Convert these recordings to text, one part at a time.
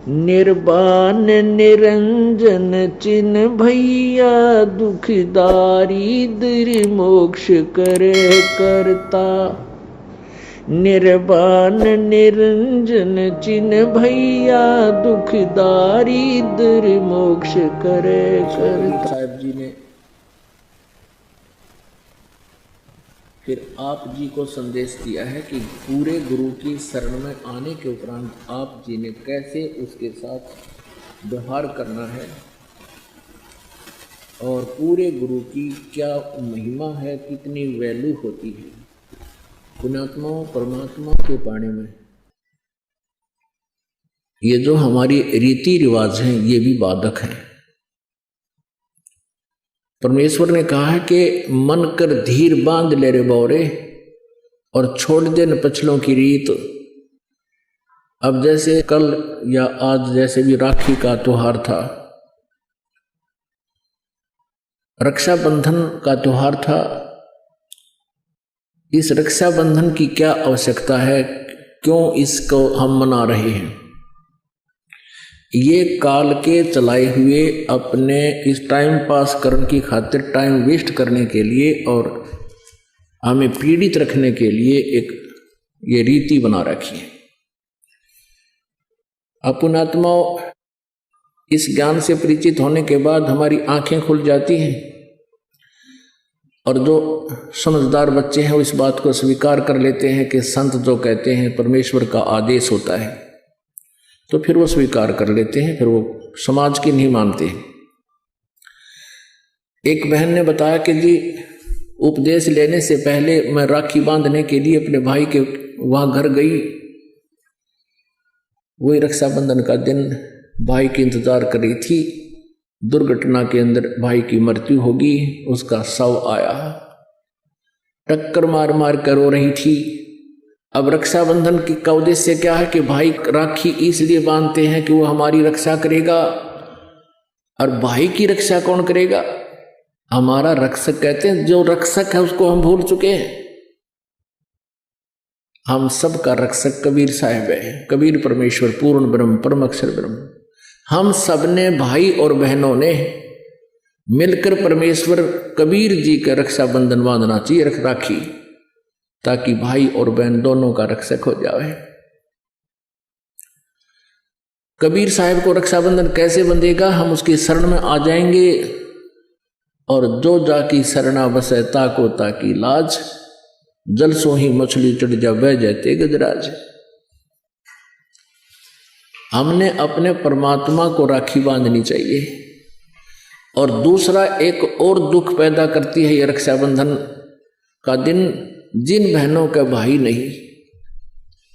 निर्वाण निरंजन चिन्ह भैया दुखदारी दर मोक्ष करे करता। निर्वाण निरंजन चिन्ह भैया दुखदारी दर मोक्ष करे करता। साहब जी ने फिर आप जी को संदेश दिया है कि पूरे गुरु की शरण में आने के उपरांत आप जी ने कैसे उसके साथ व्यवहार करना है और पूरे गुरु की क्या महिमा है, कितनी वैल्यू होती है पुण्यात्माओं परमात्मा के पाने में। ये जो हमारी रीति रिवाज हैं ये भी बाधक हैं। परमेश्वर ने कहा है कि मन कर धीर बांध ले रे बौरे और छोड़ दे न पछलों की रीत। अब जैसे कल या आज जैसे भी राखी का त्योहार था, रक्षाबंधन का त्योहार था, इस रक्षाबंधन की क्या आवश्यकता है, क्यों इसको हम मना रहे हैं? ये काल के चलाए हुए अपने इस टाइम पास करने की खातिर, टाइम वेस्ट करने के लिए और हमें पीड़ित रखने के लिए एक ये रीति बना रखी है। अपुणात्माओं इस ज्ञान से परिचित होने के बाद हमारी आंखें खुल जाती हैं और जो समझदार बच्चे हैं वो इस बात को स्वीकार कर लेते हैं कि संत जो कहते हैं परमेश्वर का आदेश होता है, तो फिर वो स्वीकार कर लेते हैं, फिर वो समाज की नहीं मानते। एक बहन ने बताया कि जी उपदेश लेने से पहले मैं राखी बांधने के लिए अपने भाई के वहां घर गई। वही रक्षाबंधन का दिन भाई की इंतजार कर रही थी। दुर्घटना के अंदर भाई की मृत्यु होगी, उसका शव आया, टक्कर मार मार कर रो रही थी। अब रक्षाबंधन का उद्देश्य क्या है कि भाई राखी इसलिए बांधते हैं कि वो हमारी रक्षा करेगा। और भाई की रक्षा कौन करेगा? हमारा रक्षक कहते हैं, जो रक्षक है उसको हम भूल चुके हैं। हम सब का रक्षक कबीर साहिब है। कबीर परमेश्वर पूर्ण ब्रह्म परम अक्षर ब्रह्म। हम सब ने भाई और बहनों ने मिलकर परमेश्वर कबीर जी का रक्षाबंधन बांधना चाहिए, राखी, ताकि भाई और बहन दोनों का रक्षक हो जाए। कबीर साहब को रक्षाबंधन कैसे बंधेगा? हम उसकी शरण में आ जाएंगे और जो जाकी शरणा बसे ताको ताकी लाज, जल सो ही मछली चढ़ जा बह जाते गजराज। हमने अपने परमात्मा को राखी बांधनी चाहिए। और दूसरा एक और दुख पैदा करती है ये रक्षाबंधन का दिन, जिन बहनों का भाई नहीं,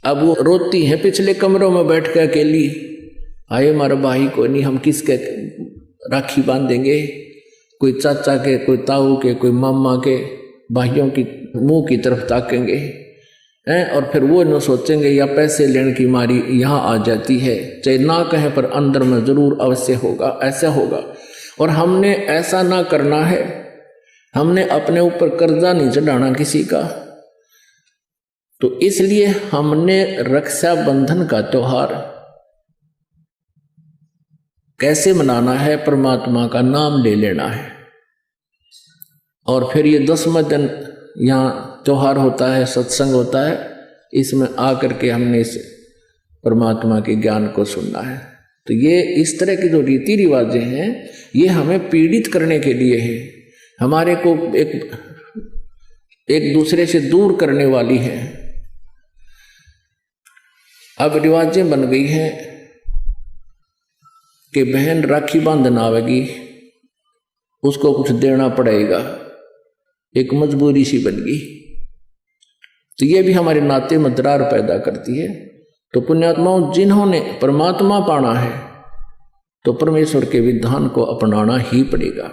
अब वो रोती हैं पिछले कमरों में बैठ कर अकेली, आए हमारा भाई को नहीं, हम किसके राखी बांधेंगे? कोई चाचा के, कोई ताऊ के, कोई मामा के भाइयों की मुंह की तरफ ताकेंगे हैं। और फिर वो न सोचेंगे या पैसे लेने की मारी यहाँ आ जाती है, चाहे ना कहें पर अंदर में जरूर अवश्य होगा, ऐसा होगा। और हमने ऐसा ना करना है। हमने अपने ऊपर कर्जा नहीं चढ़ाना किसी का। तो इसलिए हमने रक्षाबंधन का त्योहार कैसे मनाना है? परमात्मा का नाम ले लेना है। और फिर ये 10वां दिन यहाँ त्योहार होता है, सत्संग होता है, इसमें आकर के हमने इस परमात्मा के ज्ञान को सुनना है। तो ये इस तरह की जो रीति रिवाजें हैं ये हमें पीड़ित करने के लिए है, हमारे को एक दूसरे से दूर करने वाली है। अब रिवाजें बन गई हैं कि बहन राखी बांधन आवेगी, उसको कुछ देना पड़ेगा, एक मजबूरी सी बन गई। तो ये भी हमारे नाते में दरार पैदा करती है। तो पुण्यात्माओं, जिन्होंने परमात्मा पाना है तो परमेश्वर के विधान को अपनाना ही पड़ेगा।